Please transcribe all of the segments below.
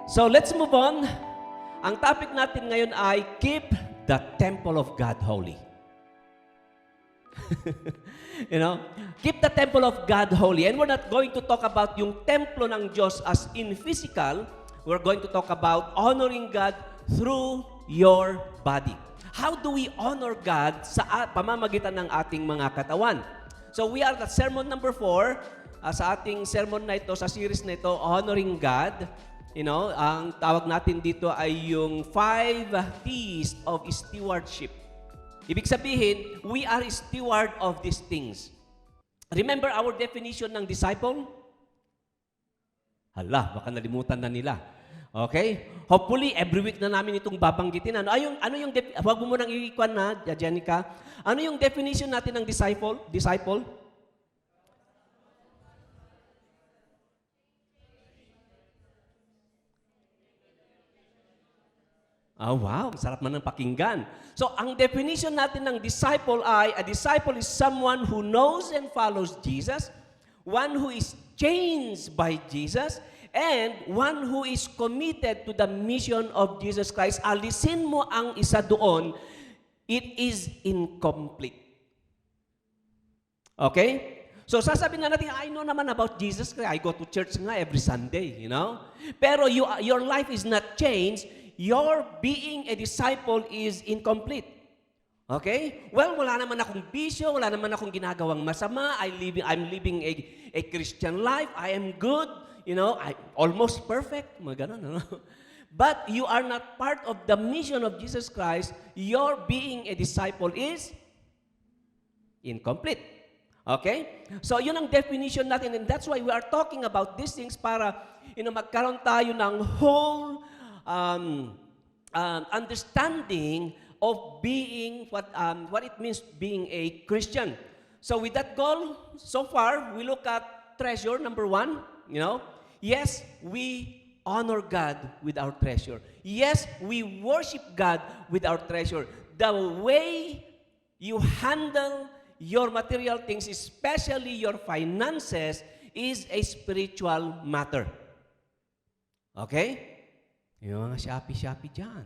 So let's move on. Ang topic natin ngayon ay keep the temple of God holy. Keep the temple of God holy. And we're not going to talk about yung templo ng Diyos as in physical. We're going to talk about honoring God through your body. How do we honor God sa pamamagitan ng ating mga katawan? So we are at sermon number 4. Sa ating sermon na ito, sa series na ito, Honoring God. Ang tawag natin dito ay yung 5 T's of stewardship. Ibig sabihin, we are steward of these things. Remember our definition ng disciple? Hala, baka nalimutan na nila. Okay? Hopefully, every week na namin itong babanggitin. Huwag mo munang iikwan na, Janica. Ano yung definition natin ng disciple? Disciple? Wow, sarap man ng pakinggan. So, ang definition natin ng disciple ay, a disciple is someone who knows and follows Jesus, one who is changed by Jesus, and one who is committed to the mission of Jesus Christ. Alisin mo ang isa doon, it is incomplete. Okay? So, sasabihin na natin, I know naman about Jesus Christ. I go to church nga every Sunday, Pero your life is not changed. Your being a disciple is incomplete. Okay? Well, wala naman akong bisyo, wala naman akong ginagawang masama. I'm living a Christian life. I am good. I'm almost perfect. Mga ganun, But you are not part of the mission of Jesus Christ. Your being a disciple is incomplete. Okay? So, yun ang definition natin. And that's why we are talking about these things para, magkaroon tayo ng whole understanding of being what it means being a Christian. So with that goal, so far, we look at treasure, number 1, Yes, we honor God with our treasure. Yes, we worship God with our treasure. The way you handle your material things, especially your finances, is a spiritual matter. Okay? Yung mga Shopee dyan.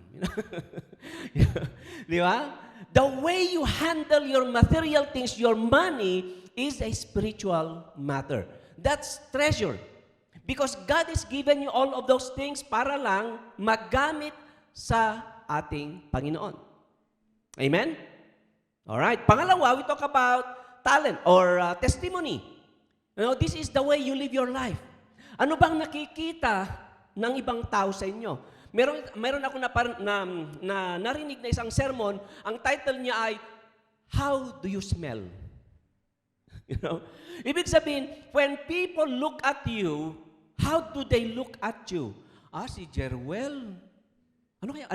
Di ba? The way you handle your material things, your money, is a spiritual matter. That's treasure. Because God has given you all of those things para lang magamit sa ating Panginoon. Amen? Alright. Pangalawa, we talk about talent or testimony. This is the way you live your life. Ano bang nakikita ng ibang tao sa inyo? Meron ako na narinig na isang sermon, ang title niya ay, How Do You Smell? Ibig sabihin, when people look at you, how do they look at you? Si Jeruel. Ano yan?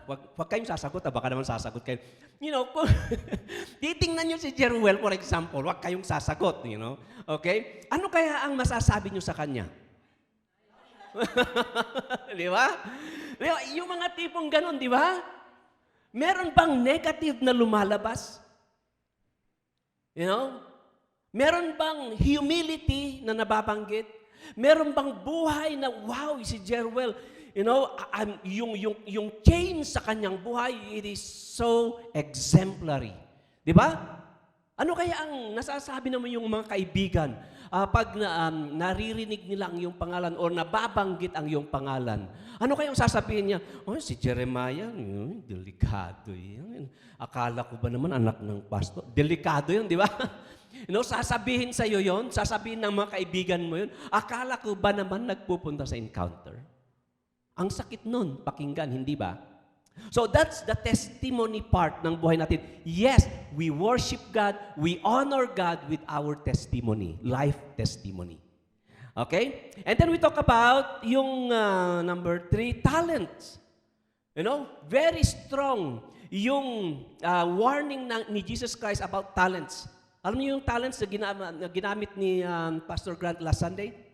Wag kayong sasagot, baka naman sasagot kayo. Kung titingnan nyo si Jeruel, for example, wag kayong sasagot, Okay? Ano kaya ang masasabi nyo sa kanya? Di ba? Yung mga tipong ganun, di ba? Meron bang negative na lumalabas? Meron bang humility na nababanggit? Meron bang buhay na, wow, si Jeruel, yung change sa kanyang buhay, it is so exemplary. Di ba? Ano kaya ang nasasabi naman yung mga kaibigan pag naririnig nila ang iyong pangalan o nababanggit ang iyong pangalan? Ano kayang sasabihin niya? Si Jeremiah, delikado yan. Akala ko ba naman anak ng pastor? Delikado yun, di ba? Sasabihin sa iyo yun, sasabihin ng mga kaibigan mo yun, akala ko ba naman nagpupunta sa encounter? Ang sakit nun, pakinggan, hindi ba? So that's the testimony part ng buhay natin. Yes, we worship God, we honor God with our testimony, life testimony. Okay? And then we talk about yung number 3, talents. Very strong yung warning ni Jesus Christ about talents. Alam niyo yung talents na ginamit ni Pastor Grant last Sunday?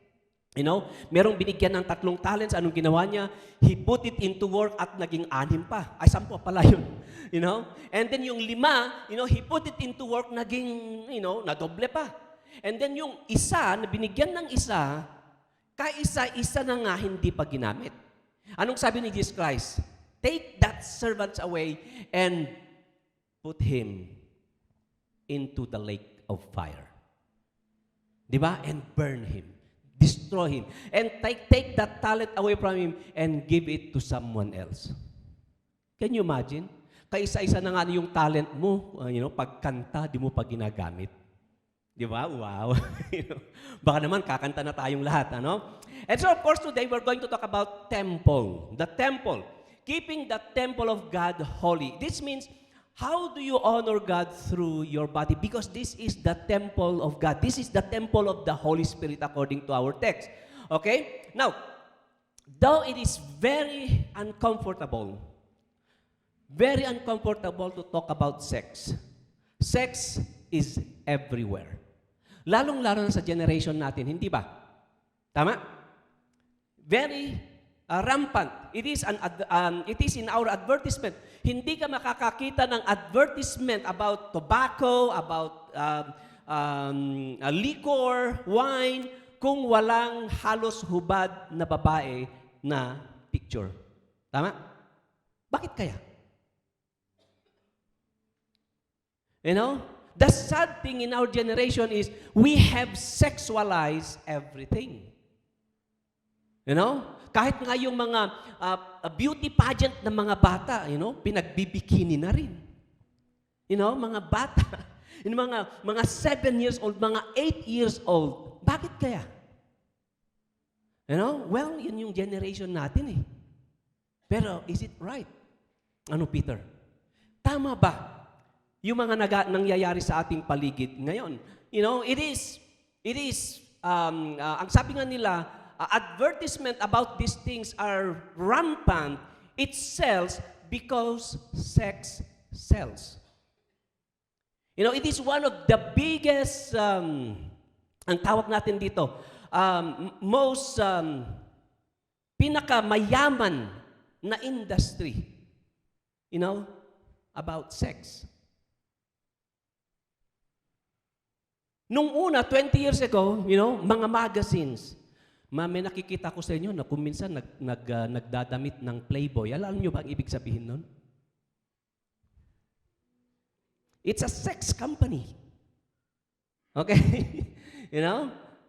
Merong binigyan ng 3 talents. Anong ginawa niya? He put it into work at naging 6 pa. 10 pala yun. And then yung 5, he put it into work, naging, nadoble pa. And then yung isa, na binigyan ng isa, kaisa-isa na nga hindi pa ginamit. Anong sabi ni Jesus Christ? Take that servant away and put him into the lake of fire. Di ba? And burn him. Destroy him. And take that talent away from him and give it to someone else. Can you imagine? Kaisa-isa na nga yung talent mo, pagkanta, di mo pa ginagamit. Di ba? Wow. Baka naman kakanta na tayong lahat, ano? And so, of course, today we're going to talk about temple. The temple. Keeping the temple of God holy. This means, how do you honor God through your body? Because this is the temple of God. This is the temple of the Holy Spirit according to our text. Okay? Now, though it is very uncomfortable to talk about sex. Sex is everywhere. Lalong-lalo na sa generation natin, hindi ba? Tama? Very rampant. It is in our advertisement. Hindi ka makakakita ng advertisement about tobacco, about liquor, wine, kung walang halos hubad na babae na picture. Tama? Bakit kaya? You know? The sad thing in our generation is we have sexualized everything. You know? Kahit nga yung mga beauty pageant ng mga bata, pinagbibikini na rin. Mga bata, mga 7 years old, mga 8 years old. Bakit kaya? Well, yun yung generation natin eh. Pero is it right? Ano, Peter? Tama ba? Yung mga nangyayari sa ating paligid ngayon. It is, ang sabi nga nila, advertisement about these things are rampant. It sells because sex sells. It is one of the biggest, ang tawag natin dito, most pinakamayaman na industry, about sex. Nung una, 20 years ago, mga magazines, may nakikita ko sa inyo na kung minsan nagdadamit ng Playboy. Alam niyo ba ang ibig sabihin nun? It's a sex company. Okay?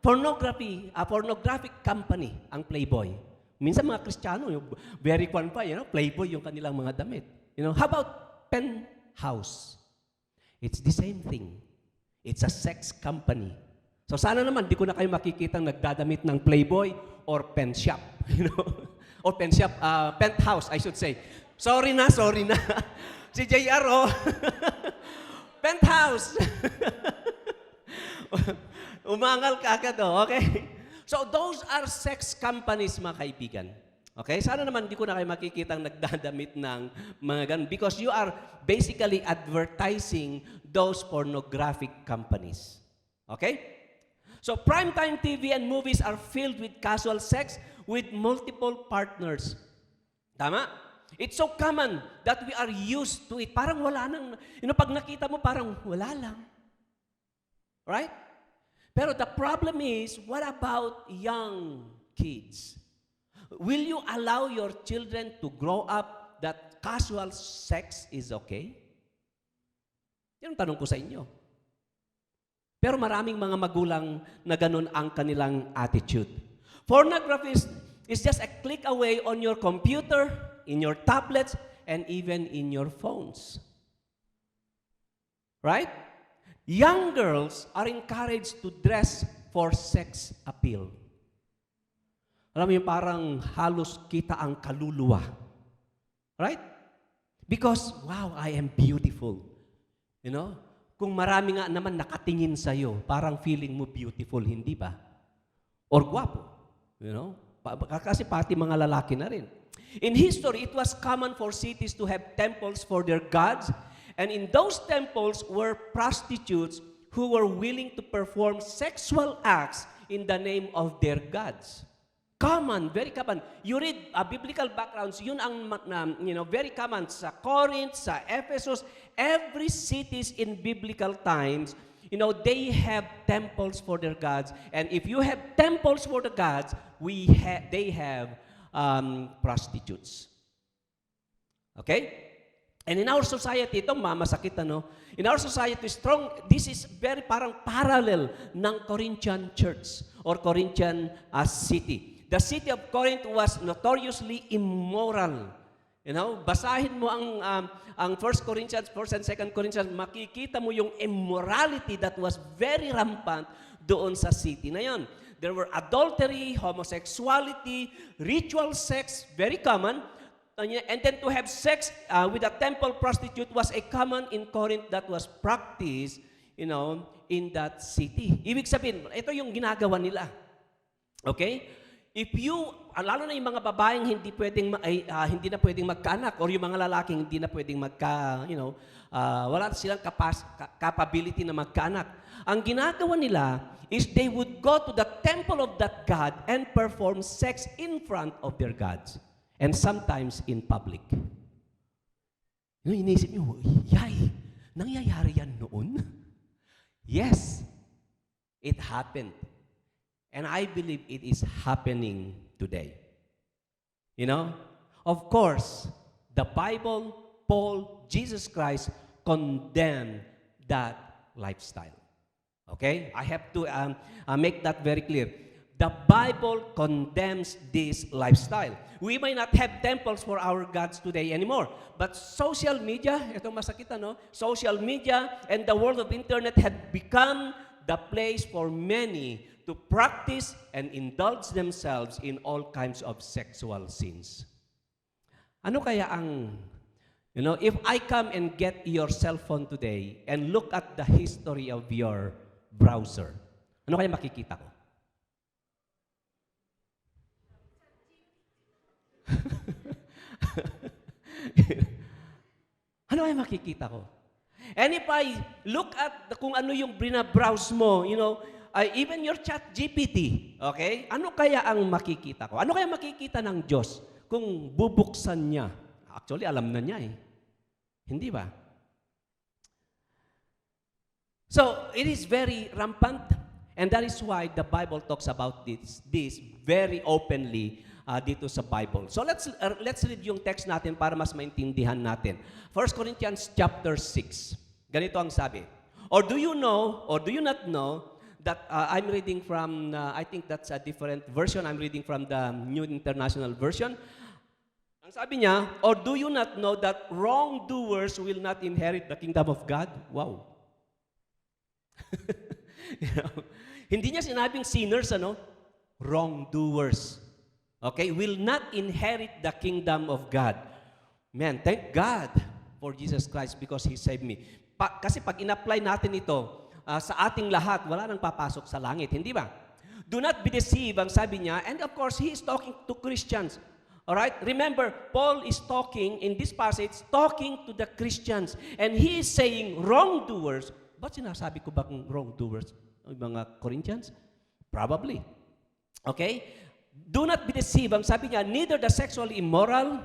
Pornographic company ang Playboy. Minsan mga Kristiyano, very kwan pa, Playboy yung kanilang mga damit. How about Penthouse? It's the same thing. It's a sex company. So sana naman, di ko na kayo makikitang nagdadamit ng Playboy or pen shop. Or pen shop, Penthouse, I should say. Sorry na. Si JR, Penthouse. Umangal ka agad, okay? So those are sex companies, mga kaibigan. Okay? Sana naman di ko na kayo makikitang nagdadamit ng mga ganun because you are basically advertising those pornographic companies. Okay? So primetime TV and movies are filled with casual sex with multiple partners. Tama? It's so common that we are used to it. Parang wala nang, pag nakita mo parang wala lang. Right? Pero the problem is, what about young kids? Will you allow your children to grow up that casual sex is okay? Yan ang tanong ko sa inyo. Pero maraming mga magulang na ganun ang kanilang attitude. Pornography is just a click away on your computer, in your tablets, and even in your phones. Right? Young girls are encouraged to dress for sex appeal. Alam mo yung parang halos kita ang kaluluwa. Right? Because, wow, I am beautiful. Kung marami nga naman nakatingin sa'yo, parang feeling mo beautiful, hindi ba? Or gwapo. Kasi pati mga lalaki na rin. In history, it was common for cities to have temples for their gods, and in those temples were prostitutes who were willing to perform sexual acts in the name of their gods. Common, very common. You read biblical backgrounds, yun ang very common sa Corinth, sa Ephesus, every cities in biblical times, You know, they have temples for their gods. And if you have temples for the gods, they have prostitutes. Okay? And in our society, ito masakit ano, in our society, this is very parang parallel ng Corinthian church or Corinthian city. The city of Corinth was notoriously immoral. You know, basahin mo ang 1 Corinthians, 1 and 2 Corinthians, makikita mo yung immorality that was very rampant doon sa city na yon. There were adultery, homosexuality, ritual sex, very common. And then to have sex with a temple prostitute was a common in Corinth that was practiced, you know, in that city. Ibig sabihin, ito yung ginagawa nila. Okay? If you, lalo na yung mga babaeng hindi na pwedeng magkaanak or yung mga lalaking hindi na pwedeng wala silang capability na magkaanak. Ang ginagawa nila is they would go to the temple of that God and perform sex in front of their gods. And sometimes in public. Inisip nyo, nangyayari yan noon? Yes, it happened. And I believe it is happening today. You know, of course, the Bible, Paul, Jesus Christ condemned that lifestyle. Okay? I have to make that very clear. The Bible condemns this lifestyle. We may not have temples for our gods today anymore. But social media, ito masakit ano, social media and the world of internet had become the place for many to practice and indulge themselves in all kinds of sexual sins. Ano kaya if I come and get your cell phone today and look at the history of your browser, ano kaya makikita ko? Ano ay makikita ko? And if I look at kung ano yung browse mo, even your chat GPT, okay? Ano kaya ang makikita ko? Ano kaya makikita ng Diyos kung bubuksan niya? Actually, alam na niya eh. Hindi ba? So, it is very rampant, and that is why the Bible talks about this very openly dito sa Bible. So let's read yung text natin para mas maintindihan natin. 1 Corinthians chapter 6. Ganito ang sabi. Or do you not know that I'm reading from, I think that's a different version. I'm reading from the New International Version. Ang sabi niya, or do you not know that wrongdoers will not inherit the kingdom of God? Wow. Hindi niya sinabing sinners, wrongdoers. Okay, will not inherit the kingdom of God. Man, thank God for Jesus Christ because He saved me. Kasi pag in-apply natin ito sa ating lahat, wala nang papasok sa langit. Hindi ba? Do not be deceived, ang sabi niya. And of course, He is talking to Christians. Alright? Remember, Paul is talking, in this passage, talking to the Christians. And he is saying, wrongdoers. Ba't sinasabi ko ba kung wrongdoers? Mga Corinthians? Probably. Okay? Do not be deceived. Ang sabi niya, neither the sexually immoral,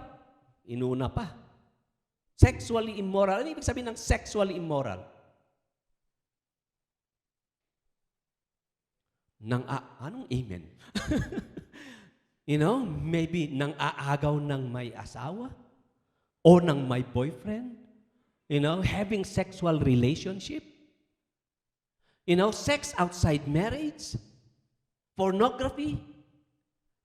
inuna pa. Sexually immoral. Ano ibig sabihin ng sexually immoral? Anong amen? Maybe nang aagaw ng may asawa o ng may boyfriend. Having sexual relationship. Sex outside marriage. Pornography.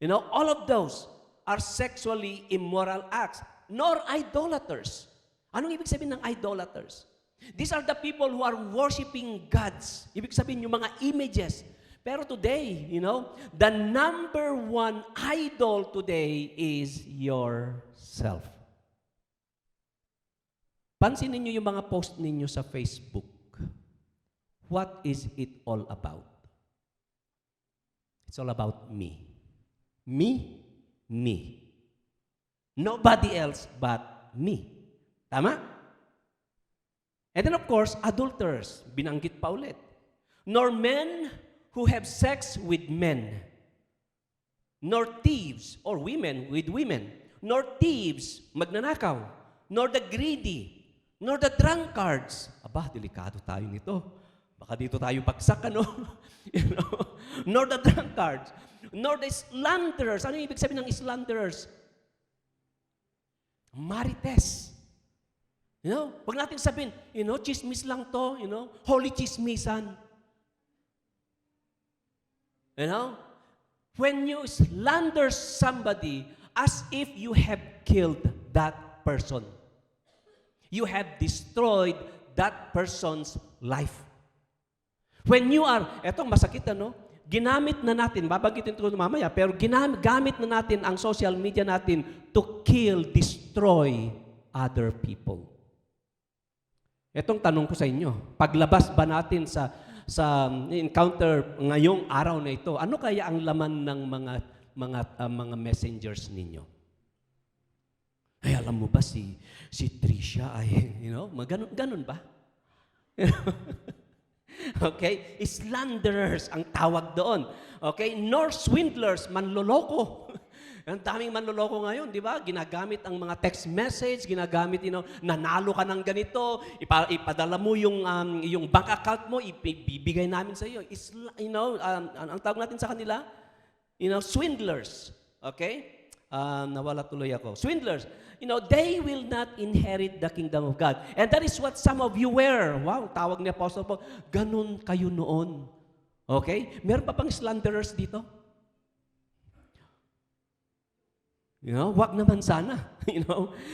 All of those are sexually immoral acts, nor idolaters. Anong ibig sabihin ng idolaters? These are the people who are worshiping gods. Ibig sabihin yung mga images. Pero today, the number one idol today is yourself. Pansinin niyo yung mga post ninyo sa Facebook. What is it all about? It's all about me. Me, me. Nobody else but me. Tama? And then of course, adulterers. Binanggit pa ulit. Nor men who have sex with men. Nor thieves, or women with women. Nor thieves, magnanakaw. Nor the greedy. Nor the drunkards. Aba, delikado tayo nito. Baka dito tayo bagsak, ano? You know? Nor the drunkards, nor the slanderers. Ano yung ibig sabihin ng slanderers? Marites. You know, wag nating sabihin, chismis lang to, holy chismisan. You know, when you slander somebody as if you have killed that person, you have destroyed that person's life. When you are, etong masakit ginamit na natin, babanggitin ko mamaya, pero gamit na natin ang social media natin to kill, destroy other people. Etong tanong ko sa inyo, paglabas ba natin sa encounter ngayong araw na ito, ano kaya ang laman ng mga messengers ninyo? Ay, alam mo ba si Tricia ay, ganun ba? Okay? Slanderers ang tawag doon. Okay? Nor swindlers, manloloko. Ang daming manloloko ngayon, di ba? Ginagamit ang mga text message, ginagamit, nanalo ka ng ganito, ipadala mo yung bank account mo, ibibigay namin sa iyo. Ang tawag natin sa kanila, swindlers. Okay? Nawala tuloy ako. Swindlers. They will not inherit the kingdom of God. And that is what some of you were. Wow, tawag ni Apostle Paul. Ganun kayo noon. Okay? Meron pa bang slanderers dito? Wag naman sana.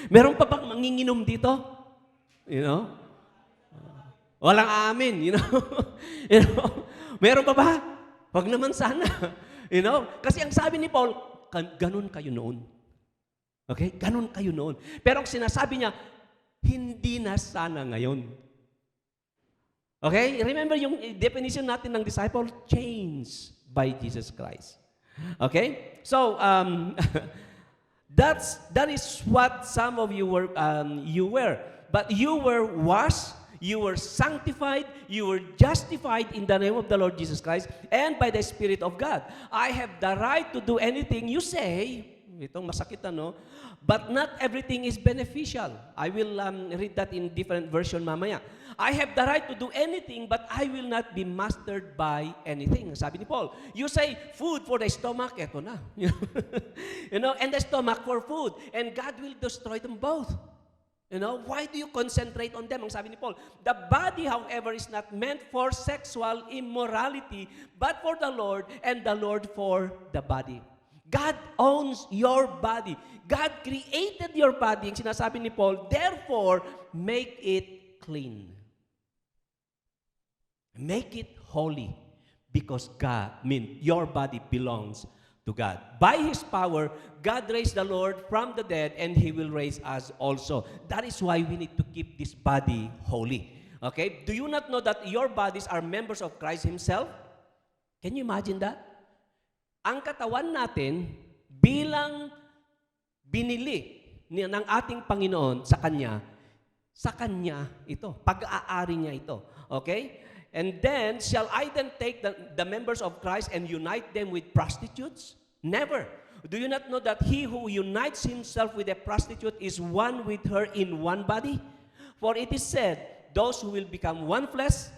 Meron pa bang manginginom dito? Walang amin. Meron pa ba? Wag naman sana. Kasi ang sabi ni Paul, ganun kayo noon. Okay? Ganun kayo noon. Pero ang sinasabi niya, hindi na sana ngayon. Okay? Remember yung definition natin ng disciple? Changed by Jesus Christ. Okay? So, that is what some of you were. But you were washed, you were sanctified, you were justified in the name of the Lord Jesus Christ and by the Spirit of God. I have the right to do anything you say. Itong masakit, But not everything is beneficial. I will read that in different version mamaya. I have the right to do anything, but I will not be mastered by anything. Sabi ni Paul, you say, food for the stomach, eto na. And the stomach for food. And God will destroy them both. Why do you concentrate on them? Ang sabi ni Paul, the body, however, is not meant for sexual immorality, but for the Lord, and the Lord for the body. God owns your body. God created your body. Ang sinasabi ni Paul, therefore, make it clean. Make it holy. Because your body belongs to God. By His power, God raised the Lord from the dead, and He will raise us also. That is why we need to keep this body holy. Okay? Do you not know that your bodies are members of Christ Himself? Can you imagine that? Ang katawan natin bilang binili ng ating Panginoon sa Kanya ito. Pag-aari niya ito. Okay? And then, shall I then take the members of Christ and unite them with prostitutes? Never. Do you not know that he who unites himself with a prostitute is one with her in one body? For it is said, those who will become one flesh.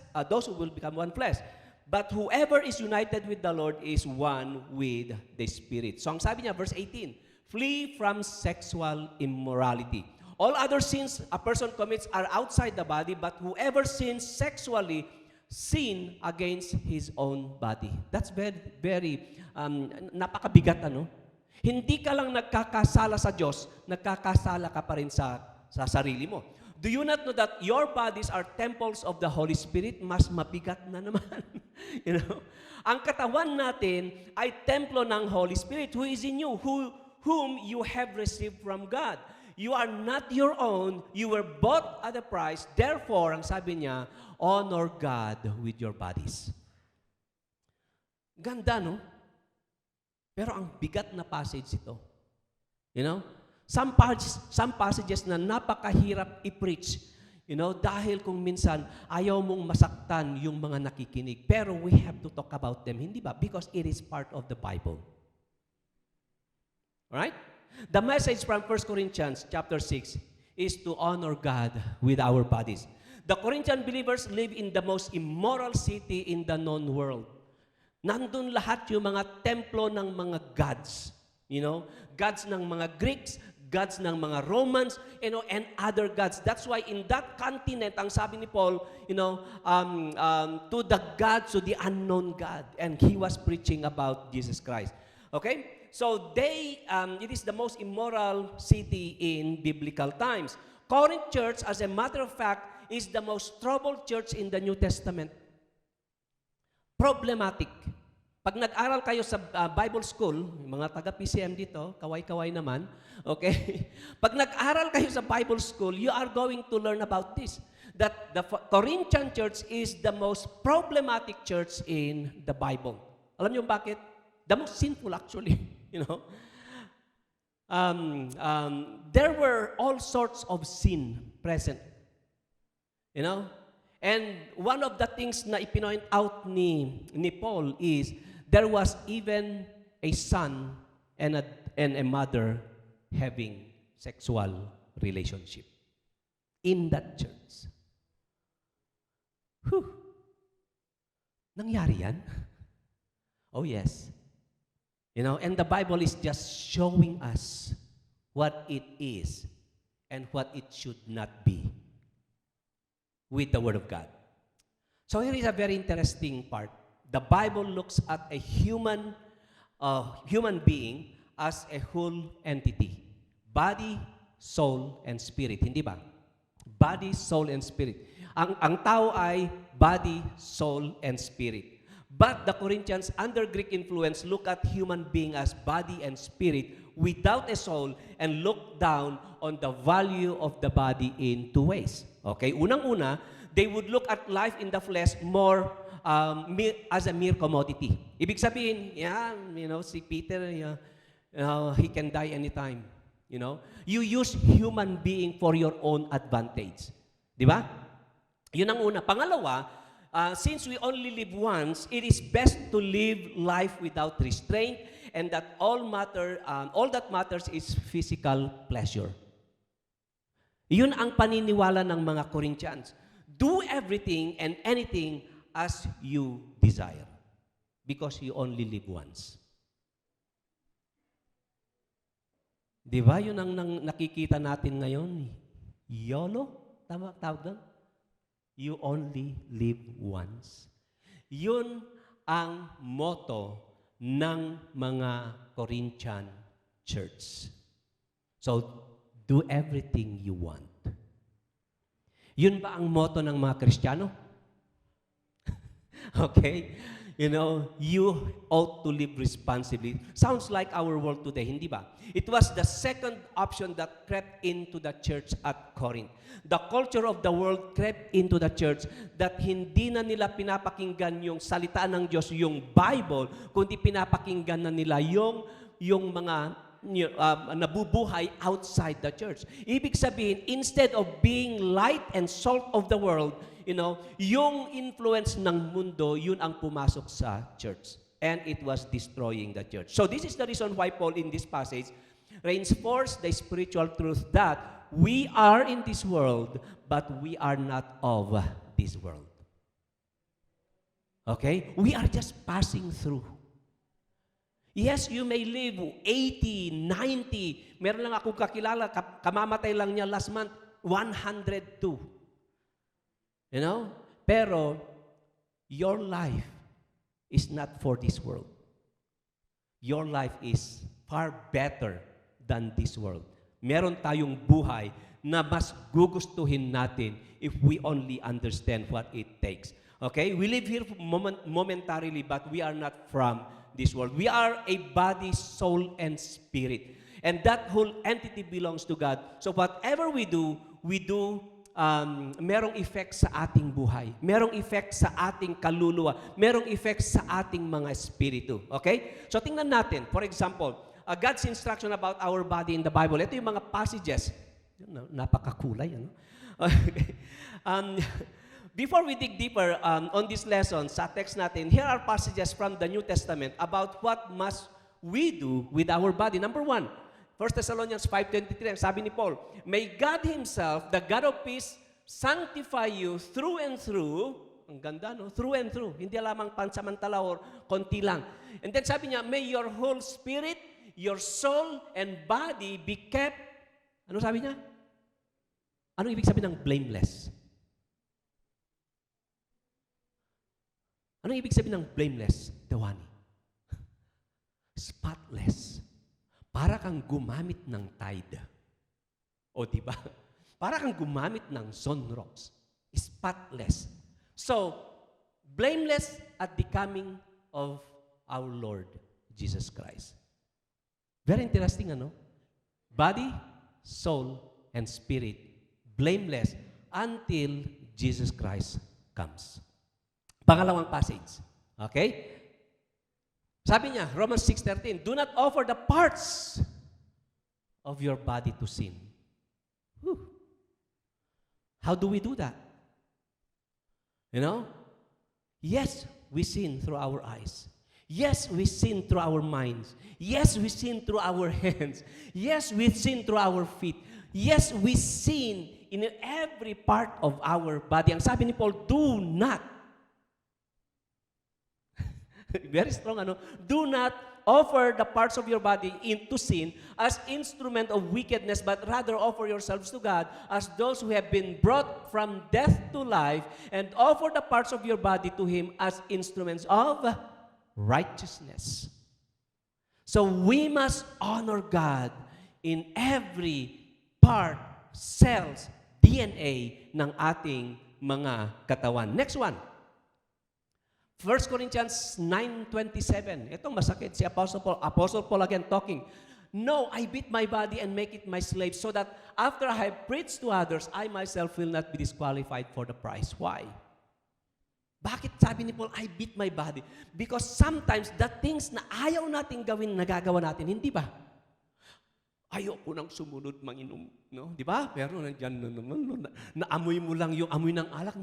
But whoever is united with the Lord is one with the Spirit. So ang sabi niya, verse 18, flee from sexual immorality. All other sins a person commits are outside the body, but whoever sins sexually sin against his own body. That's very napakabigat, Hindi ka lang nagkakasala sa Diyos, nagkakasala ka pa rin sa sarili mo. Do you not know that your bodies are temples of the Holy Spirit? Mas mabigat na naman. Ang katawan natin ay templo ng Holy Spirit who is in you, whom you have received from God. You are not your own. You were bought at a price. Therefore, ang sabi niya, honor God with your bodies. Ganda, Pero ang bigat na passage ito. Some passages na napakahirap i-preach, dahil kung minsan ayaw mong masaktan yung mga nakikinig. Pero we have to talk about them, hindi ba? Because it is part of the Bible. Alright? The message from 1 Corinthians chapter 6 is to honor God with our bodies. The Corinthian believers live in the most immoral city in the known world. Nandun lahat yung mga templo ng mga gods. Gods ng mga Greeks, gods ng mga Romans, and other gods. That's why in that continent, ang sabi ni Paul, to the gods, to the unknown God. And he was preaching about Jesus Christ. Okay? So it is the most immoral city in biblical times. Corinth Church, as a matter of fact, is the most troubled church in the New Testament. Problematic. Pag nag-aral kayo sa Bible school, mga taga-PCM dito, kaway-kaway naman, okay? Pag nag-aral kayo sa Bible school, you are going to learn about this. That the Corinthian church is the most problematic church in the Bible. Alam niyo bakit? The most sinful actually, There were all sorts of sin present. And one of the things na ipinoint out ni Paul is there was even a son and a mother having sexual relationship in that church. Nangyari yan? Oh yes. And the Bible is just showing us what it is and what it should not be with the Word of God. So here is a very interesting part. The Bible looks at a human being as a whole entity. Body, soul, and spirit. Hindi ba? Body, soul, and spirit. Ang tao ay body, soul, and spirit. But the Corinthians, under Greek influence, look at human being as body and spirit without a soul and look down on the value of the body in two ways. Okay? Unang-una, they would look at life in the flesh more as a mere commodity. Ibig sabihin, si Peter, he can die anytime. You use human being for your own advantage. Di ba? Yun ang una. Pangalawa, since we only live once, it is best to live life without restraint and that all that matters is physical pleasure. Yun ang paniniwala ng mga Corinthians. Do everything and anything as you desire because you only live once. Di ba? Yun ang nakikita natin ngayon. YOLO? Tama tawag doon? You only live once. Yun ang motto ng mga Corinthian church. So, do everything you want. Yun ba ang motto ng mga Kristiyano? Okay? You ought to live responsibly. Sounds like our world today, hindi ba? It was the second option that crept into the church at Corinth. The culture of the world crept into the church that hindi na nila pinapakinggan yung salita ng Diyos, yung Bible, kundi pinapakinggan na nila yung mga nabubuhay outside the church. Ibig sabihin, instead of being light and salt of the world, yung influence ng mundo, yun ang pumasok sa church. And it was destroying the church. So this is the reason why Paul in this passage reinforced the spiritual truth that we are in this world, but we are not of this world. Okay? We are just passing through. Yes, you may live 80, 90. Meron lang akong kakilala, kamamatay lang niya last month, 102. Pero your life is not for this world. Your life is far better than this world. Meron tayong buhay na mas gugustuhin natin if we only understand what it takes. Okay? We live here momentarily, but we are not from this world. We are a body, soul, and spirit. And that whole entity belongs to God. So whatever we do merong effect sa ating buhay. Merong effect sa ating kaluluwa. Merong effect sa ating mga espiritu. Okay? So tingnan natin. For example, God's instruction about our body in the Bible. Ito yung mga passages. Napakakulay. Okay. Before we dig deeper on this lesson, sa text natin, here are passages from the New Testament about what must we do with our body. Number 1, 1 Thessalonians 5:23, sabi ni Paul, may God Himself, the God of peace, sanctify you through and through. Ang ganda, no? Through and through. Hindi lamang pansamantala or konti lang. And then sabi niya, may your whole spirit, your soul, and body be kept. Ano sabi niya? Ano ibig sabihin ng blameless? Ano ibig sabihin ng blameless, Dewani? Spotless. Para kang gumamit ng Tide. O diba? Para kang gumamit ng Sunrocks. Spotless. So, blameless at the coming of our Lord Jesus Christ. Very interesting, ano? Body, soul, and spirit, blameless until Jesus Christ comes. Pangalawang passage. Okay? Sabi niya, Romans 6:13, do not offer the parts of your body to sin. Whew. How do we do that? You know? Yes, we sin through our eyes. Yes, we sin through our minds. Yes, we sin through our hands. Yes, we sin through our feet. Yes, we sin in every part of our body. Ang sabi ni Paul, do not. Very strong, ano? Do not offer the parts of your body into sin as instrument of wickedness, but rather offer yourselves to God as those who have been brought from death to life, and offer the parts of your body to Him as instruments of righteousness. So we must honor God in every part, cells, DNA ng ating mga katawan. Next one. 1 Corinthians 9:27. Ito masakit. Si Apostle Paul again talking. No, I beat my body and make it my slave so that after I have preached to others, I myself will not be disqualified for the prize. Why? Bakit sabi ni Paul, I beat my body? Because sometimes the things na ayaw natin gawin, nagagawa natin, hindi ba? Ayoko nang sumunod manginom. No? Di ba? Pero nandiyan na naman, naamoy mo lang yung amoy ng alak.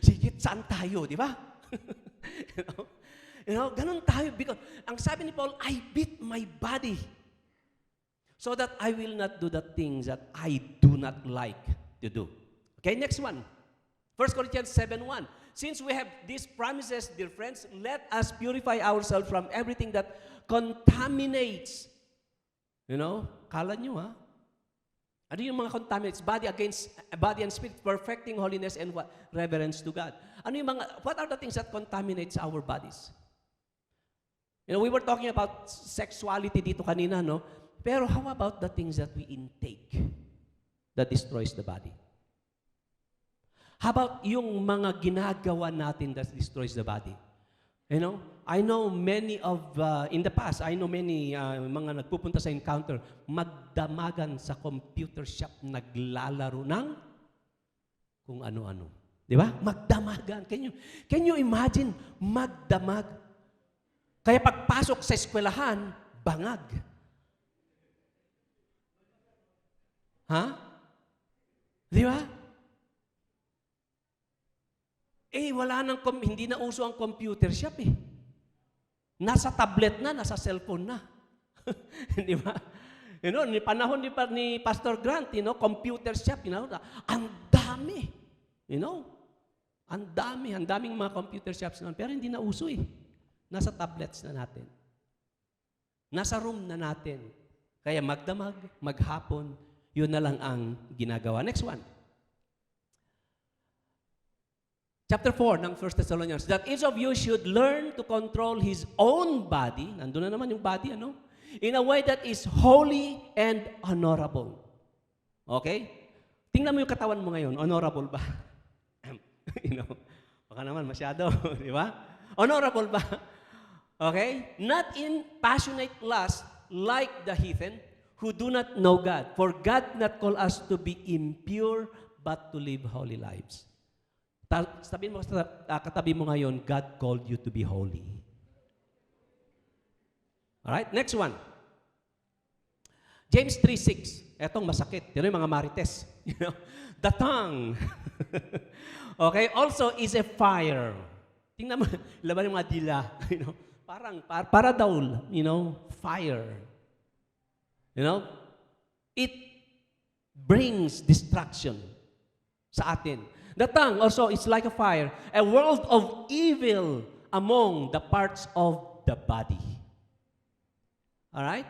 Sige, saan tayo? Di ba? Ganun tayo. Because, ang sabi ni Paul, I beat my body so that I will not do the things that I do not like to do. Okay, next one. 1 Corinthians 7:1. Since we have these promises, dear friends, let us purify ourselves from everything that contaminates. Kala nyo, ha? Ano yung mga contaminates? Body and spirit, perfecting holiness and what? Reverence to God. What are the things that contaminates our bodies? We were talking about sexuality dito kanina, no? Pero how about the things that we intake that destroys the body? How about yung mga ginagawa natin that destroys the body? I know many in the past, mga nagpupunta sa encounter, magdamagan sa computer shop, naglalaro ng kung ano-ano. Di ba? Magdamagan. Can you imagine magdamag? Kaya pagpasok sa eskwelahan, bangag. Ha? Di ba? Hindi na uso ang computer shop eh. Nasa tablet na, nasa cellphone na. Di ba? Ni panahon ni Pastor Grant, computer shop, ang dami. Ang daming mga computer shops naman. Pero hindi na uso eh. Nasa tablets na natin. Nasa room na natin. Kaya magdamag, maghapon, yun na lang ang ginagawa. Next one. Chapter 4 ng 1 Thessalonians, that each of you should learn to control his own body, nandun na naman yung body, in a way that is holy and honorable. Okay? Tingnan mo yung katawan mo ngayon, honorable ba? Baka naman masyado, di ba? Honorable ba? Okay? Not in passionate lust like the heathen who do not know God. For God not call us to be impure, but to live holy lives. Sabihin mo katabi mo ngayon, God called you to be holy. Alright, next one. James 3:6. Etong masakit. Pero yung mga marites. The tongue. Okay, also is a fire. Tingnan mo, laban yung mga dila. Para daw, fire. It brings destruction. sa atin. The tongue also is like a fire, a world of evil among the parts of the body. Alright?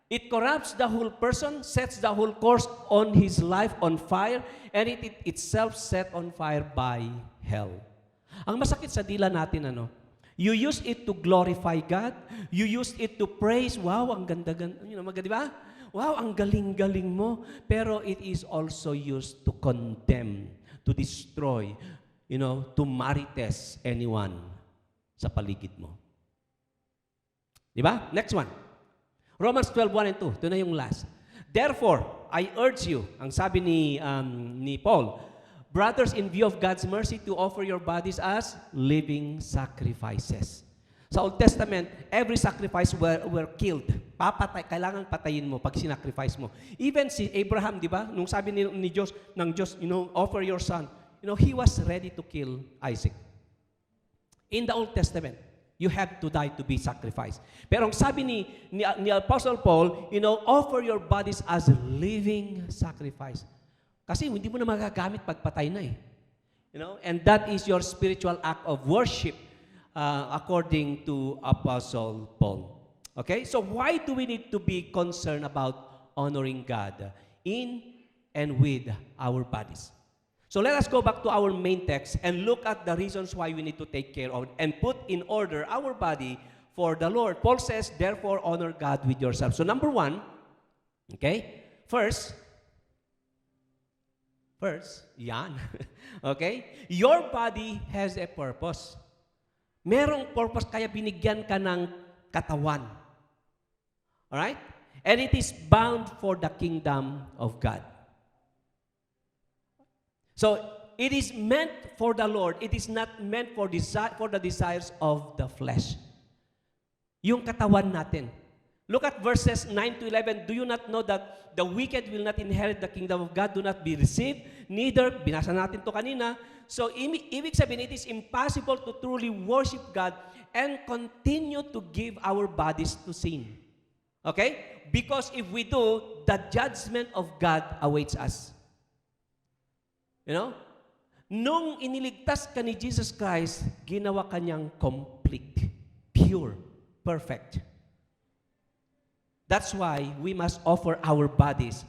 It corrupts the whole person, sets the whole course on his life on fire, and it itself set on fire by hell. Ang masakit sa dila natin, you use it to glorify God, you use it to praise, wow, ang ganda-ganda, di ba? Wow, ang galing-galing mo. Pero it is also used to condemn, to destroy, to marites anyone sa paligid mo. Di ba? Next one. Romans 12:1 and 2. Ito na yung last. Therefore, I urge you, ang sabi ni Paul, brothers, in view of God's mercy, to offer your bodies as living sacrifices. Sa Old Testament, every sacrifice were killed. Kailangan patayin mo pag sinacrifice mo. Even si Abraham, di ba? Nung sabi ng Diyos, offer your son. He was ready to kill Isaac. In the Old Testament, you have to die to be sacrificed. Pero ang sabi ni Apostle Paul, offer your bodies as a living sacrifice. Kasi hindi mo na magagamit pagpatay na eh. And that is your spiritual act of worship according to Apostle Paul. Okay? So why do we need to be concerned about honoring God in and with our bodies? So let us go back to our main text and look at the reasons why we need to take care of and put in order our body for the Lord. Paul says, therefore, honor God with yourself. So number one, okay, first, yan, okay, your body has a purpose. Merong purpose kaya binigyan ka ng katawan. Alright? And it is bound for the kingdom of God. So, it is meant for the Lord. It is not meant for the desires of the flesh. Yung katawan natin. Look at verses 9 to 11. Do you not know that the wicked will not inherit the kingdom of God? Do not be deceived. Neither, binasa natin to kanina. So, ibig sabihin, it is impossible to truly worship God and continue to give our bodies to sin. Okay? Because if we do, the judgment of God awaits us. Nung iniligtas ka ni Jesus Christ, ginawa kanyang complete, pure, perfect. That's why we must offer our bodies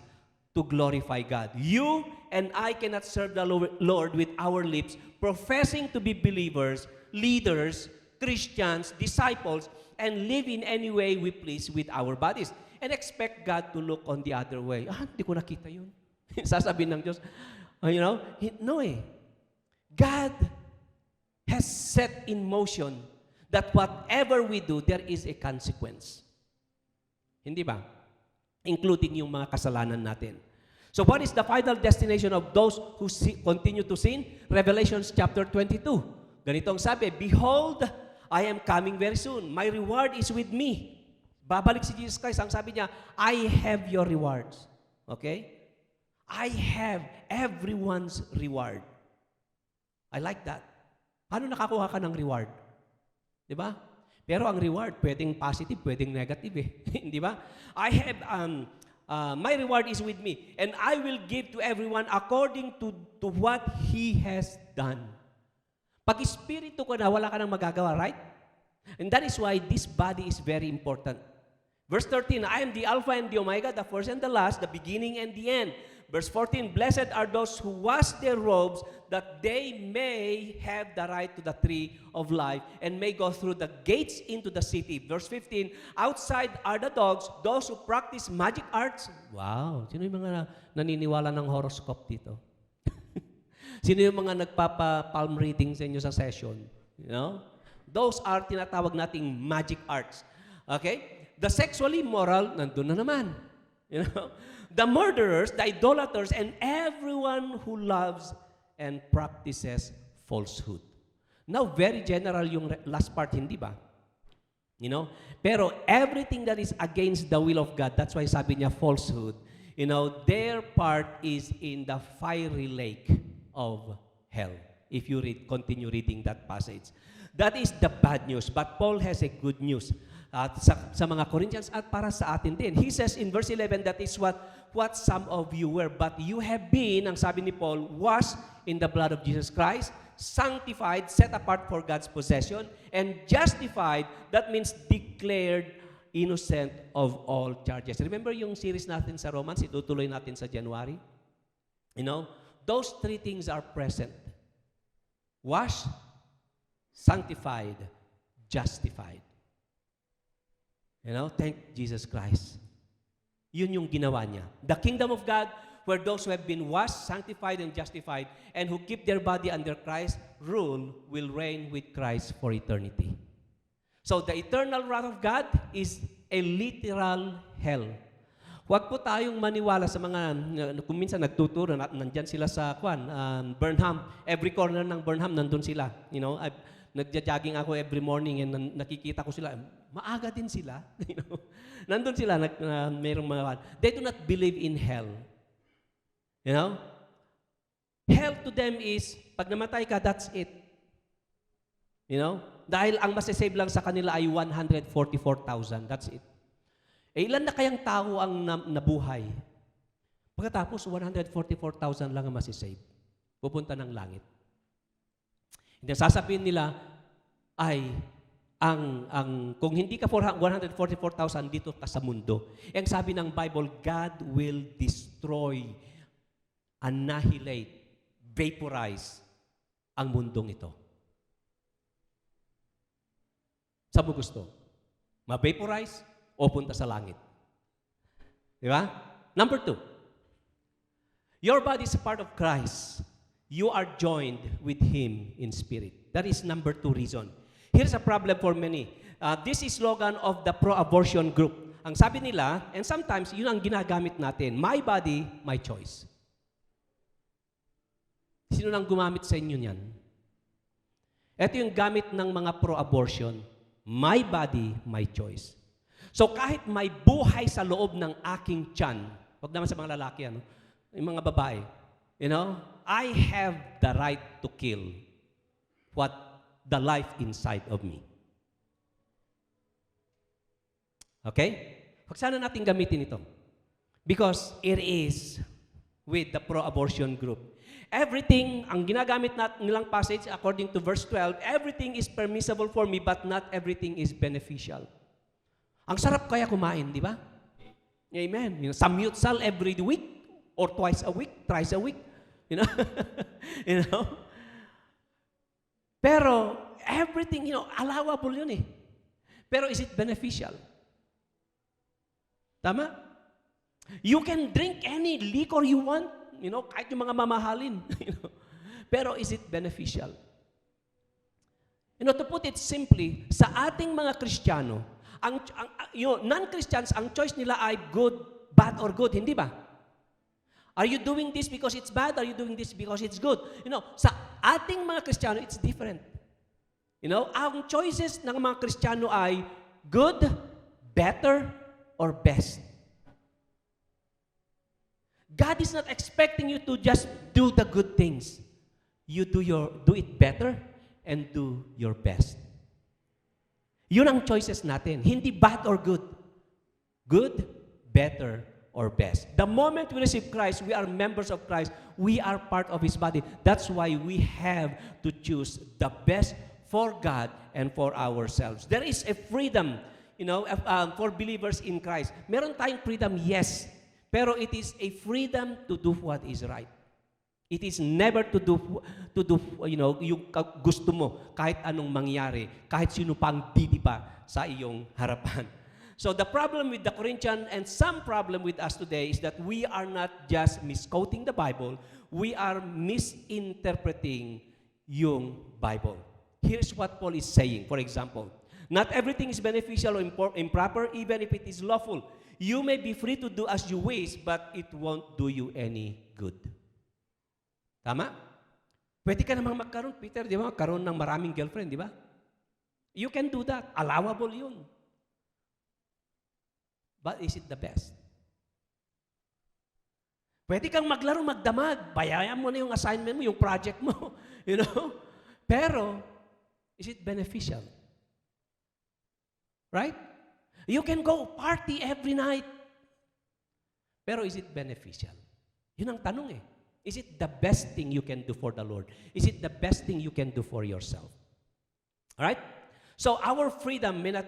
to glorify God. You and I cannot serve the Lord with our lips, professing to be believers, leaders, Christians, disciples, and live in any way we please with our bodies, and expect God to look on the other way. Hindi ko nakita yun. Sasabihin ng Diyos, no eh. God has set in motion that whatever we do, there is a consequence. Hindi ba? Including yung mga kasalanan natin. So what is the final destination of those who continue to sin? Revelation chapter 22. Ganito ang sabi, behold, I am coming very soon. My reward is with me. Babalik si Jesus Christ. Ang sabi niya, I have your rewards. Okay? I have everyone's reward. I like that. Paano nakakuha ka ng reward? Di ba? Pero ang reward, pwedeng positive, pwedeng negative eh. Di ba? I have, my reward is with me, and I will give to everyone according to what he has done. Pag espiritu ko na, wala ka nang magagawa, right? And that is why this body is very important. Verse 13, I am the Alpha and the Omega, the first and the last, the beginning and the end. Verse 14, blessed are those who wash their robes, that they may have the right to the tree of life and may go through the gates into the city. Verse 15, outside are the dogs, those who practice magic arts. Wow, sino yung mga naniniwala ng horoscope dito? Sino yung mga nagpapa-palm reading sa inyo sa session? Those are tinatawag nating magic arts. Okay? The sexually immoral, nandun na naman. The murderers, the idolaters, and everyone who loves and practices falsehood. Now, very general yung last part, hindi ba? Pero everything that is against the will of God, that's why sabi niya falsehood, their part is in the fiery lake of hell. If you continue reading that passage. That is the bad news. But Paul has a good news. Sa mga Corinthians at para sa atin din. He says in verse 11, that is what what some of you were. But you have been, ang sabi ni Paul, washed in the blood of Jesus Christ, sanctified, set apart for God's possession, and justified, that means declared innocent of all charges. Remember yung series natin sa Romans, itutuloy natin sa January? You know, those three things are present. Washed, sanctified, justified. You know, thank Jesus Christ. Yun yung ginawa niya. The kingdom of God, where those who have been washed, sanctified, and justified, and who keep their body under Christ's rule, will reign with Christ for eternity. So the eternal wrath of God is a literal hell. Huwag po tayong maniwala sa mga, kung minsan nagtuturo, nandyan sila sa Burnham. Every corner ng Burnham, nandun sila. You know, nagja-jogging ako every morning and nakikita ko sila. Maaga din sila. You know? Nandun sila, mayroong mga, they do not believe in hell. You know? Hell to them is, pag namatay ka, that's it. You know? Dahil ang masasave lang sa kanila ay 144,000. That's it. Ilan na kayang tao ang nabuhay? Pagkatapos, 144,000 lang ang masasave. Pupunta ng langit. Hindi sasabihin nila ay kung hindi ka 144,000 dito ka sa mundo. Ang sabi ng Bible, God will destroy, annihilate, vaporize ang mundong ito. Saan mo gusto? Ma-vaporize o punta sa langit? Di ba? Number 2, your body is a part of Christ. You are joined with Him in spirit. That is number 2 reason. Here's a problem for many. This is slogan of the pro-abortion group. Ang sabi nila, and sometimes yun ang ginagamit natin, my body, my choice. Sino nang gumamit sa inyo niyan? Ito yung gamit ng mga pro-abortion. My body, my choice. So kahit may buhay sa loob ng aking tiyan, huwag naman sa mga lalaki, ano? Yung mga babae, you know, I have the right to kill what the life inside of me. Okay? Huwag sana natin gamitin ito. Because it is with the pro-abortion group. Everything, ang ginagamit nilang passage, according to verse 12, everything is permissible for me, but not everything is beneficial. Ang sarap kaya kumain, di ba? Amen. You know, samyutsal every week, or twice a week, thrice a week. You know? You know? Pero, everything, you know, allowable yun eh. Pero is it beneficial? Tama? You can drink any liquor you want, you know, kahit yung mga mamahalin. You know? Pero is it beneficial? You know, to put it simply, sa ating mga Kristiyano, non-Christians, ang choice nila ay good, bad, or good, hindi ba? Are you doing this because it's bad? Are you doing this because it's good? You know, sa ating mga Kristiyano, it's different. You know, ang choices ng mga Kristiyano ay good, better, or best. God is not expecting you to just do the good things. You do it better and do your best. Yun ang choices natin. Hindi bad or good. Good, better, or best. The moment we receive Christ, we are members of Christ. We are part of His body. That's why we have to choose the best for God and for ourselves. There is a freedom, you know, for believers in Christ. Meron tayong freedom, yes. Pero it is a freedom to do what is right. It is never to do, you know, yung gusto mo, kahit anong mangyari, kahit sino pang didipa sa iyong harapan. So the problem with the Corinthians and some problem with us today is that we are not just misquoting the Bible, we are misinterpreting yung Bible. Here's what Paul is saying, for example. Not everything is beneficial or improper, even if it is lawful. You may be free to do as you wish, but it won't do you any good. Tama? Pwede ka namang magkaroon, Peter, di ba? Magkaroon ng maraming girlfriend, di ba? You can do that. Allowable yun. But is it the best? Pwede kang maglaro, magdamag. Bayaran mo na yung assignment mo, yung project mo. You know? Pero, is it beneficial? Right? You can go party every night. Pero is it beneficial? Yun ang tanong eh. Is it the best thing you can do for the Lord? Is it the best thing you can do for yourself? Alright? So our freedom may not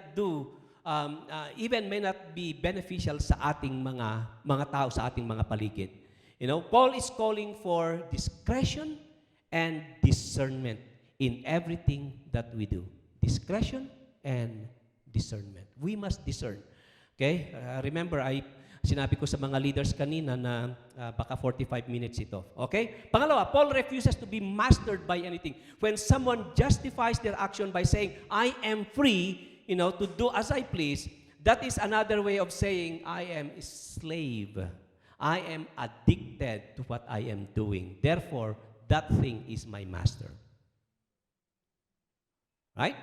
even may not be beneficial sa ating mga tao, sa ating mga paligid. Paul is calling for discretion and discernment in everything that we do. Discretion and discernment. We must discern. Okay? Remember, sinabi ko sa mga leaders kanina na baka 45 minutes ito. Okay? Pangalawa, Paul refuses to be mastered by anything. When someone justifies their action by saying, I am free, to do as I please, that is another way of saying, I am a slave. I am addicted to what I am doing. Therefore, that thing is my master. Right?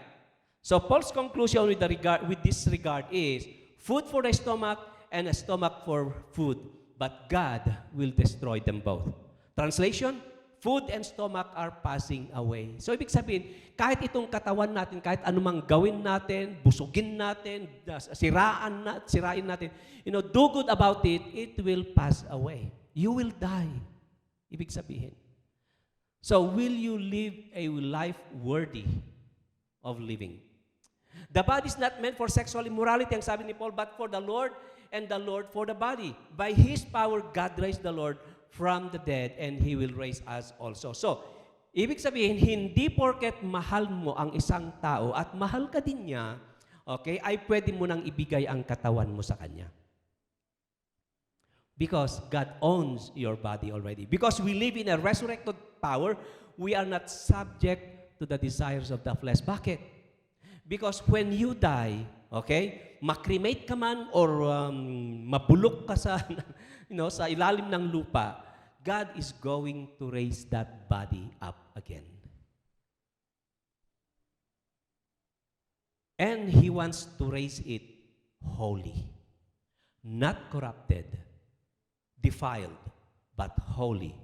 So Paul's conclusion with this regard is, food for the stomach and a stomach for food, but God will destroy them both. Translation, food and stomach are passing away. So ibig sabihin, kahit itong katawan natin, kahit anumang gawin natin, busugin natin, sirain natin, do good about it, it will pass away. You will die. Ibig sabihin. So will you live a life worthy of living? The body is not meant for sexual immorality, ang sabi ni Paul, but for the Lord, and the Lord for the body. By His power, God raised the Lord from the dead, and He will raise us also. So, ibig sabihin, hindi porket mahal mo ang isang tao at mahal ka din niya, okay, ay pwede mo nang ibigay ang katawan mo sa Kanya. Because God owns your body already. Because we live in a resurrected power, we are not subject to the desires of the flesh. Bakit? Because when you die, okay, makremate ka man or mabulok ka sa, sa ilalim ng lupa, God is going to raise that body up again. And He wants to raise it holy, not corrupted, defiled, but holy.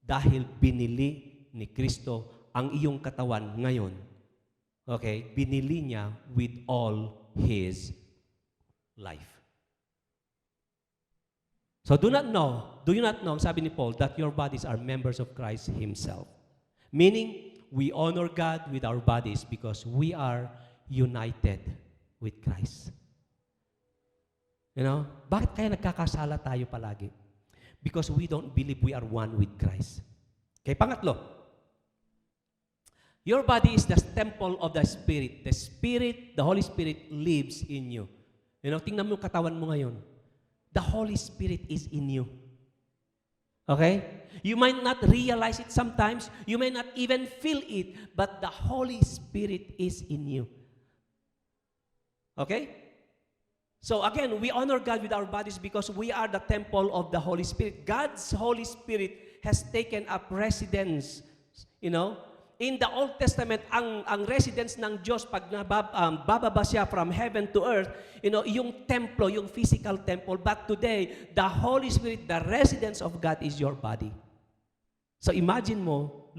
Dahil binili ni Kristo ang iyong katawan ngayon. Okay, binili niya with all His life. So do you not know, sabi ni Paul, that your bodies are members of Christ Himself. Meaning, we honor God with our bodies because we are united with Christ. Bakit kaya nagkakasala tayo palagi? Because we don't believe we are one with Christ. Okay, pangatlo, your body is the temple of the Spirit. The Spirit, the Holy Spirit lives in you. Tingnan mo yung katawan mo ngayon. The Holy Spirit is in you. Okay? You might not realize it sometimes. You may not even feel it. But the Holy Spirit is in you. Okay? So again, we honor God with our bodies because we are the temple of the Holy Spirit. God's Holy Spirit has taken up residence, In the Old Testament, ang residence ng Diyos, pag bababa siya from heaven to earth, yung templo, yung physical temple. But today, the Holy Spirit, the residence of God is your body. So imagine mo,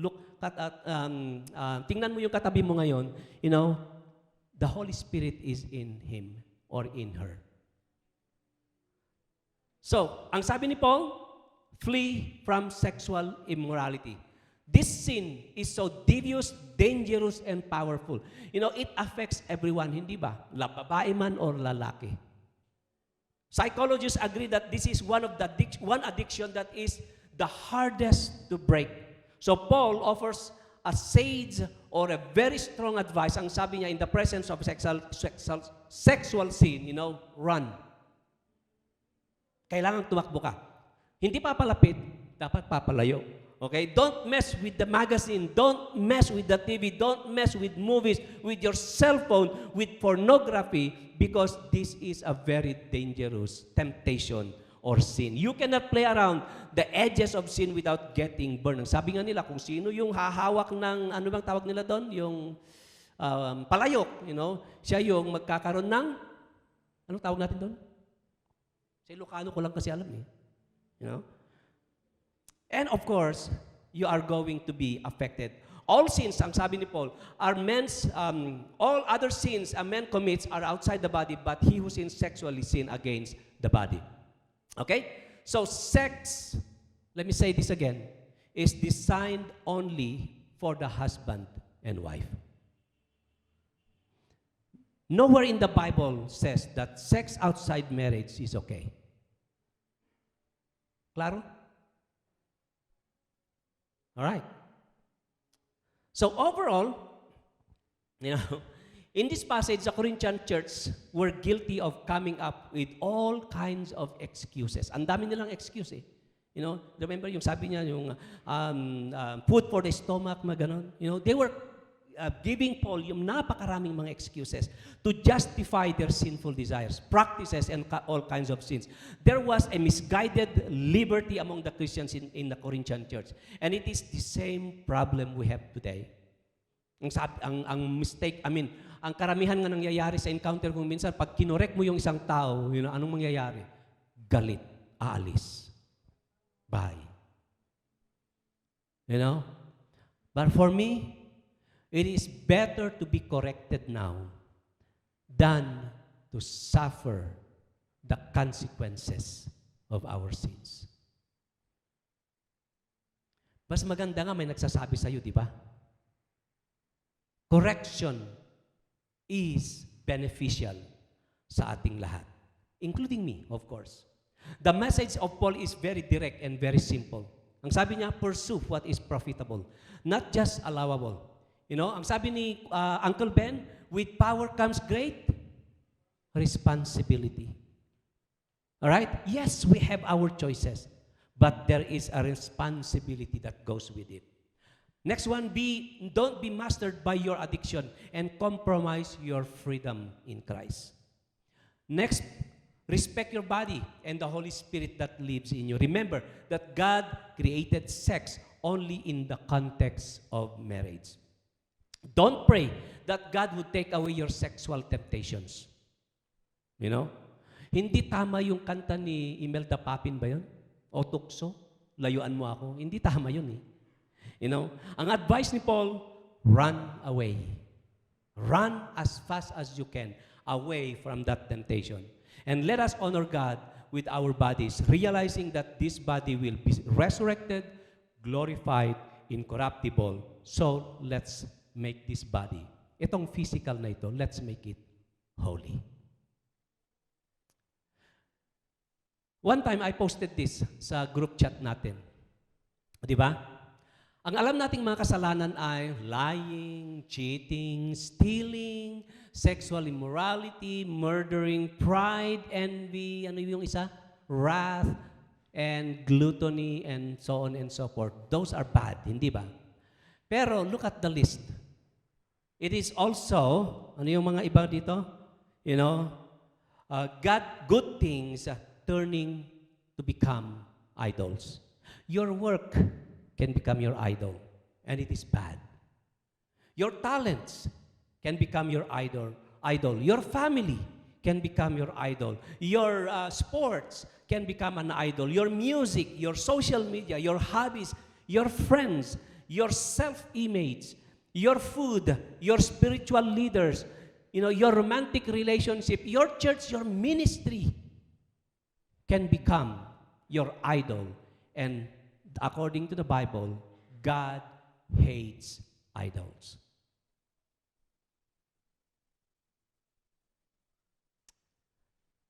tingnan mo yung katabi mo ngayon, the Holy Spirit is in him or in her. So, ang sabi ni Paul, flee from sexual immorality. This sin is so devious, dangerous, and powerful. It affects everyone, hindi ba? Babae man or lalaki. Psychologists agree that this is one addiction that is the hardest to break. So Paul offers a sage or a very strong advice. Ang sabi niya, in the presence of sexual sin, run. Kailangan tumakbo ka. Hindi papalapit, dapat papalayo. Okay? Don't mess with the magazine. Don't mess with the TV. Don't mess with movies, with your cell phone, with pornography, because this is a very dangerous temptation or sin. You cannot play around the edges of sin without getting burned. Sabi nga nila, kung sino yung hahawak ng, ano bang tawag nila doon? Yung palayok, siya yung magkakaroon ng, anong tawag natin doon? Sa Ilocano ko lang kasi alam eh. And of course, you are going to be affected. All sins, ang sabi ni Paul, are all other sins a man commits are outside the body, but he who sins sexually sin against the body. Okay? So sex, let me say this again, is designed only for the husband and wife. Nowhere in the Bible says that sex outside marriage is okay. Claro? All right. So overall, in this passage, the Corinthian church were guilty of coming up with all kinds of excuses. Ang dami nilang excuse eh. Remember yung sabi niya, yung food for the stomach, maganon. They were giving Paul yung napakaraming mga excuses to justify their sinful desires, practices, and all kinds of sins. There was a misguided liberty among the Christians in the Corinthian church. And it is the same problem we have today. Ang mistake, ang karamihan nga nangyayari sa encounter kung minsan, pag kinorek mo yung isang tao, anong mangyayari? Galit, aalis. Bye. But for me, it is better to be corrected now than to suffer the consequences of our sins. Mas maganda nga may nagsasabi sa iyo, di ba? Correction is beneficial sa ating lahat, including me, of course. The message of Paul is very direct and very simple. Ang sabi niya, pursue what is profitable, not just allowable. Ang sabi ni Uncle Ben, with power comes great responsibility. All right? Yes, we have our choices, but there is a responsibility that goes with it. Next one, don't be mastered by your addiction and compromise your freedom in Christ. Next, respect your body and the Holy Spirit that lives in you. Remember that God created sex only in the context of marriage. Don't pray that God would take away your sexual temptations. Hindi tama yung kanta ni Imelda Papin ba yun? O tukso, layuan mo ako. Hindi tama yun eh. Ang advice ni Paul, run away. Run as fast as you can away from that temptation. And let us honor God with our bodies, realizing that this body will be resurrected, glorified, incorruptible. So, let's make this body, itong physical na ito, let's make it holy. One time, I posted this sa group chat natin. Di ba? Ang alam nating mga kasalanan ay lying, cheating, stealing, sexual immorality, murdering, pride, envy, ano yung isa? Wrath, and gluttony, and so on and so forth. Those are bad, hindi ba? Pero look at the list. It is also, ano yung mga iba dito? Good things turning to become idols. Your work can become your idol, and it is bad. Your talents can become your idol. Your family can become your idol. Your sports can become an idol. Your music, your social media, your hobbies, your friends, your self-image, your food, your spiritual leaders, your romantic relationship, your church, your ministry can become your idol. And according to the Bible, God hates idols.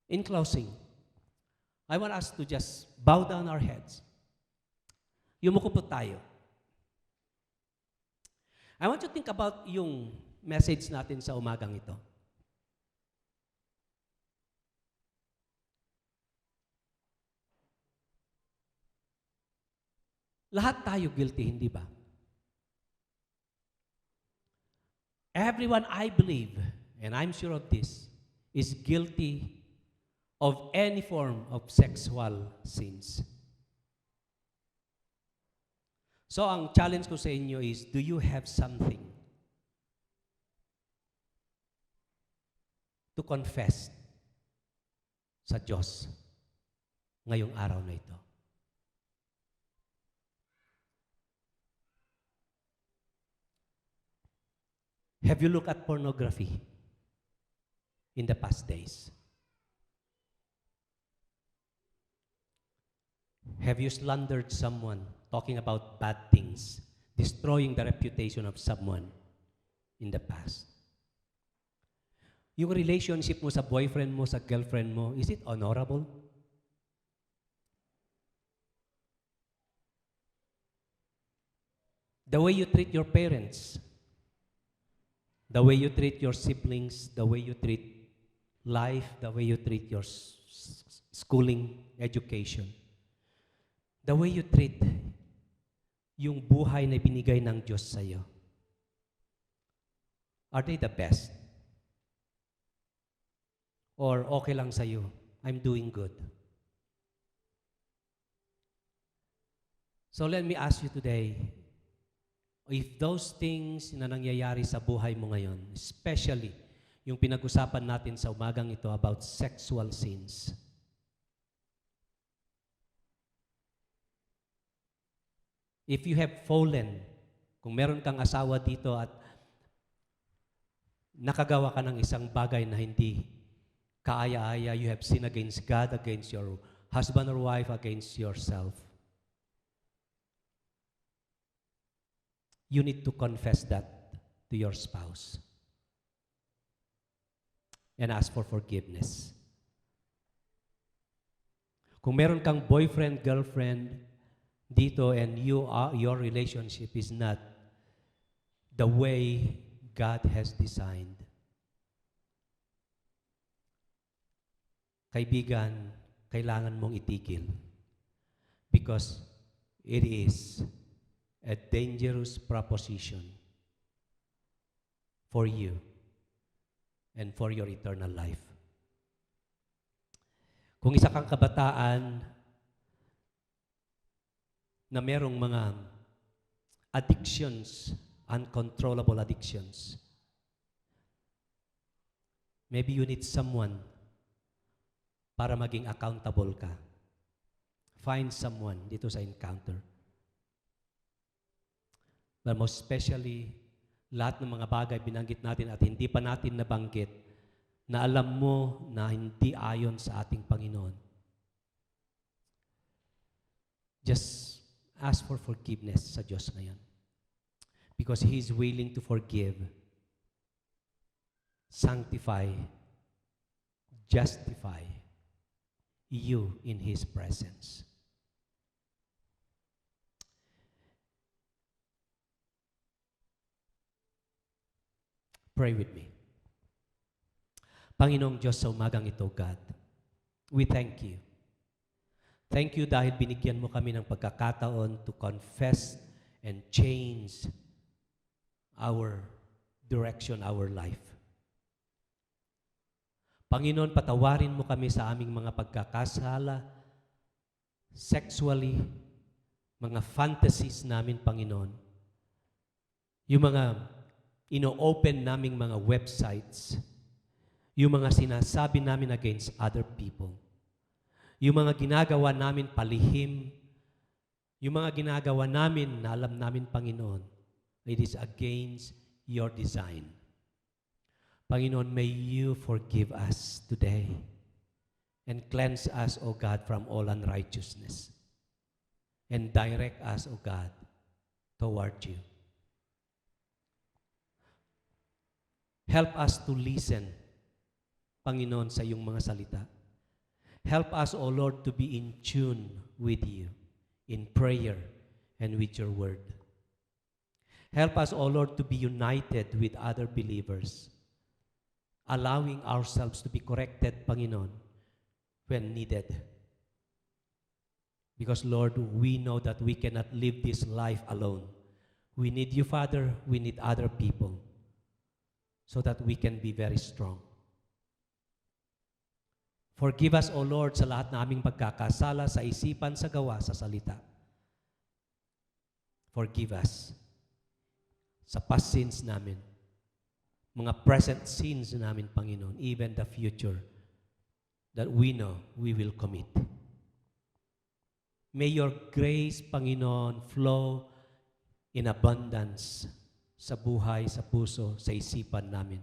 In closing, I want us to just bow down our heads. Yumuko po tayo. I want you to think about yung message natin sa umagang ito. Lahat tayo guilty, hindi ba? Everyone, I believe, and I'm sure of this, is guilty of any form of sexual sins. So, ang challenge ko sa inyo is, do you have something to confess sa Diyos ngayong araw na ito? Have you looked at pornography in the past days? Have you slandered someone, talking about bad things, destroying the reputation of someone in the past? Yung relationship mo sa boyfriend mo, sa girlfriend mo, is it honorable? The way you treat your parents, the way you treat your siblings, the way you treat life, the way you treat your schooling, education, the way you treat yung buhay na binigay ng Diyos sa iyo. Are they the best? Or okay lang sa iyo, I'm doing good. So let me ask you today, if those things na nangyayari sa buhay mo ngayon, especially yung pinag-usapan natin sa umagang ito about sexual sins, if you have fallen, kung meron kang asawa dito at nakagawa ka ng isang bagay na hindi kaaya-aya, you have sinned against God, against your husband or wife, against yourself, you need to confess that to your spouse and ask for forgiveness. Kung meron kang boyfriend, girlfriend dito and your relationship is not the way God has designed, kaibigan, kailangan mong itigil because it is a dangerous proposition for you and for your eternal life. Kung isa kang kabataan na merong mga addictions, uncontrollable addictions, maybe you need someone para maging accountable ka. Find someone dito sa Encounter. But most especially, lahat ng mga bagay binanggit natin at hindi pa natin nabanggit na alam mo na hindi ayon sa ating Panginoon. Just ask for forgiveness sa Diyos ngayon. Because He is willing to forgive, sanctify, justify you in His presence. Pray with me. Panginoong Diyos, sa umagang ito, God, we thank you. Thank you dahil binigyan mo kami ng pagkakataon to confess and change our direction, our life. Panginoon, patawarin mo kami sa aming mga pagkakasala, sexually, mga fantasies namin, Panginoon. Yung mga ino-open naming mga websites, yung mga sinasabi namin against other people, yung mga ginagawa namin palihim, yung mga ginagawa namin na alam namin, Panginoon, it is against your design. Panginoon, may you forgive us today and cleanse us, O God, from all unrighteousness and direct us, O God, toward you. Help us to listen, Panginoon, sa iyong mga salita. Help us, O Lord, to be in tune with you in prayer and with your word. Help us, O Lord, to be united with other believers, allowing ourselves to be corrected, Panginoon, when needed. Because, Lord, we know that we cannot live this life alone. We need you, Father. We need other people so that we can be very strong. Forgive us, O Lord, sa lahat na aming pagkakasala sa isipan, sa gawa, sa salita. Forgive us sa past sins namin, mga present sins namin, Panginoon, even the future that we know we will commit. May your grace, Panginoon, flow in abundance sa buhay, sa puso, sa isipan namin,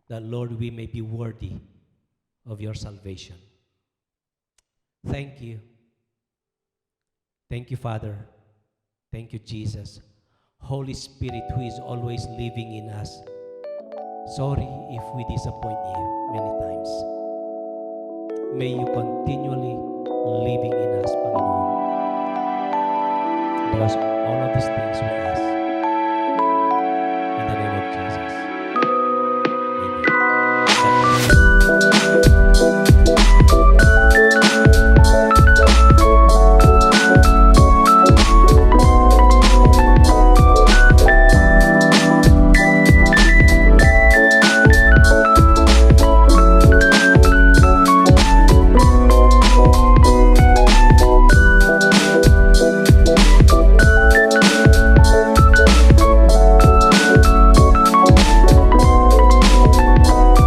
that, Lord, we may be worthy of your salvation. Thank you. Thank you, Father. Thank you, Jesus. Holy Spirit, who is always living in us. Sorry if we disappoint you many times. May you continually living in us, Panginoon. Because all of these things we ask in the name of Jesus.